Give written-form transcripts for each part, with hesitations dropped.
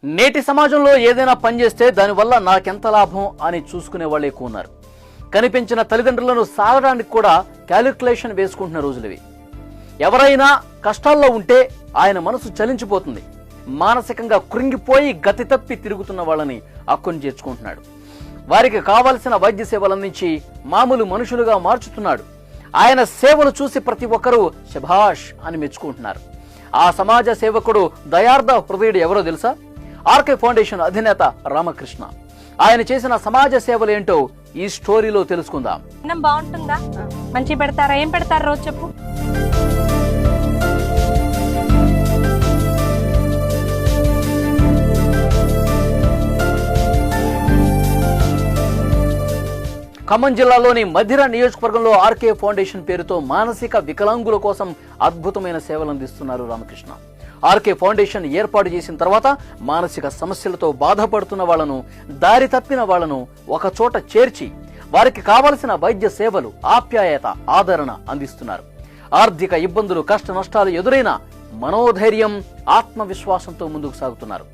నేటి సమాజంలో ఏదైనా పని చేస్తే దానివల్ల నాకెంత లాభం అని చూసుకునే వాళ్ళు ఎక్కువ ఉన్నారు. కనిపించిన తల్లిదండ్రులను సాగడానికి కూడా క్యాలిక్యులేషన్ వేసుకుంటున్న రోజులివి. ఎవరైనా కష్టాల్లో ఉంటే ఆయన మనసు చలించిపోతుంది. మానసికంగా కృంగిపోయి గతి తప్పి తిరుగుతున్న వాళ్ళని అక్కుని చేర్చుకుంటున్నాడు. వారికి కావలసిన వైద్య సేవలు అందించి మామూలు మనుషులుగా మార్చుతున్నాడు. ఆయన సేవలు చూసి ప్రతి ఒక్కరూ శభాష్ అని మెచ్చుకుంటున్నారు. ఆ సమాజ సేవకుడు దయార్థ హృదయుడు ఎవరో తెలుసా? ఆర్కే ఫౌండేషన్ అధినేత రామకృష్ణ. ఆయన చేసిన సమాజ సేవలు ఏంటో ఈ స్టోరీలో తెలుసుకుందాం. బాగుంటుందా? మంచి పెడతారా? ఏం పెడతారు రోజు చెప్పు. ఖమ్మం జిల్లాలోని మధిర నియోజకవర్గంలో ఆర్కే ఫౌండేషన్ పేరుతో మానసిక వికలాంగుల కోసం అద్భుతమైన సేవలు అందిస్తున్నారు రామకృష్ణ. ఆర్కే ఫౌండేషన్ ఏర్పాటు చేసిన తర్వాత మానసిక సమస్యలతో బాధపడుతున్న వాళ్లను, దారి తప్పిన వాళ్లను ఒక చోట చేర్చి వారికి కావలసిన వైద్య సేవలు, ఆప్యాయత, ఆదరణ అందిస్తున్నారు. ఆర్థిక ఇబ్బందులు, కష్ట నష్టాలు ఎదురైన మనోధైర్యం, ఆత్మవిశ్వాసంతో ముందుకు సాగుతున్నారు.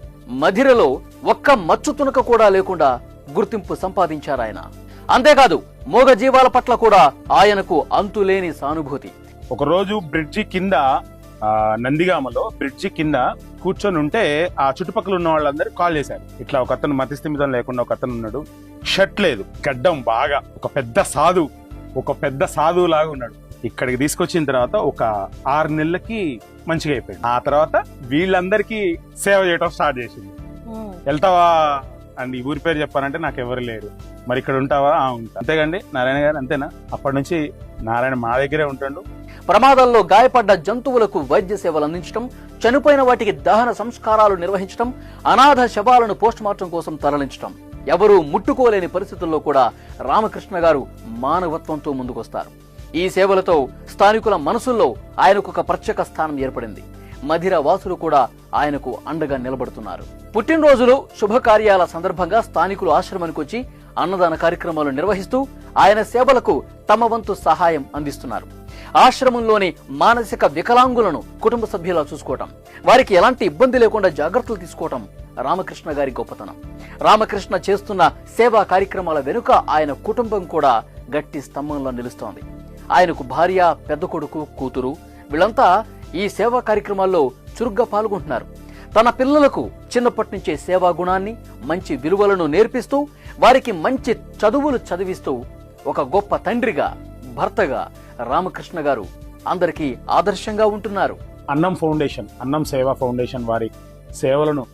మధిరలో ఒక్క మచ్చు తునక కూడా లేకుండా గుర్తింపు సంపాదించారు ఆయన. అంతేకాదు మూగ జీవాల పట్ల కూడా ఆయనకు అంతులేని సానుభూతి. ఒకరోజు బ్రిడ్జి కింద, నందిగామలో బ్రిడ్జి కింద కూర్చొని ఉంటే ఆ చుట్టుపక్కల ఉన్న వాళ్ళందరూ కాల్ చేశారు. ఇట్లా ఒక అతను మతిస్థిమితం లేకుండా ఒక అతను ఉన్నాడు, షర్ట్ లేదు, గడ్డం బాగా, ఒక పెద్ద సాధువు లాగా ఉన్నాడు. ఇక్కడికి తీసుకొచ్చిన తర్వాత ఒక 6 నెలలకి మంచిగా అయిపోయింది. ఆ తర్వాత వీళ్ళందరికీ సేవ చేయడం స్టార్ట్ చేసింది. వెళ్తావా అండ్ ఈ ఊరి పేరు చెప్పానంటే నాకు ఎవరు లేరు, మరి ఇక్కడ ఉంటావా? ఉంటా. అంతేగాండి నారాయణ గారు, అంతేనా? అప్పటి నుంచి నారాయణ మా దగ్గరే ఉంటాడు. ప్రమాదాల్లో గాయపడ్డ జంతువులకు వైద్య సేవలు అందించడం, చనిపోయిన వాటికి దహన సంస్కారాలు నిర్వహించడం, అనాథ శవాలను పోస్టుమార్టం కోసం తరలించడం, ఎవరూ ముట్టుకోలేని పరిస్థితుల్లో కూడా రామకృష్ణ గారు మానవత్వంతో ముందుకొస్తారు. ఈ సేవలతో స్థానికుల మనసుల్లో ఆయనకు ఒక ప్రత్యేక స్థానం ఏర్పడింది. మధిర వాసులు కూడా ఆయనకు అండగా నిలబడుతున్నారు. పుట్టినరోజులు, శుభకార్యాల సందర్భంగా స్థానికులు ఆశ్రమానికి వచ్చి అన్నదాన కార్యక్రమాలు నిర్వహిస్తూ ఆయన సేవలకు తమ వంతు సహాయం అందిస్తున్నారు. ఆశ్రమంలోని మానసిక వికలాంగులను కుటుంబ సభ్యులా చూసుకోవటం, వారికి ఎలాంటి ఇబ్బంది లేకుండా జాగ్రత్తలు తీసుకోవటం రామకృష్ణ గారి గొప్పతనం. రామకృష్ణ చేస్తున్న సేవా కార్యక్రమాల వెనుక ఆయన కుటుంబం కూడా గట్టి స్తంభంలో నిలుస్తోంది. ఆయనకు భార్య, పెద్ద కొడుకు, కూతురు, వీళ్ళంతా ఈ సేవా కార్యక్రమాల్లో చురుగ్గా పాల్గొంటున్నారు. తన పిల్లలకు చిన్నప్పటి నుంచే సేవా గుణాన్ని, మంచి విలువలను నేర్పిస్తూ వారికి మంచి చదువులు చదివిస్తూ ఒక గొప్ప తండ్రిగా, భర్తగా రామకృష్ణ గారు అందరికీ ఆదర్శంగా ఉంటున్నారు. అన్నం సేవా ఫౌండేషన్ వారి సేవలను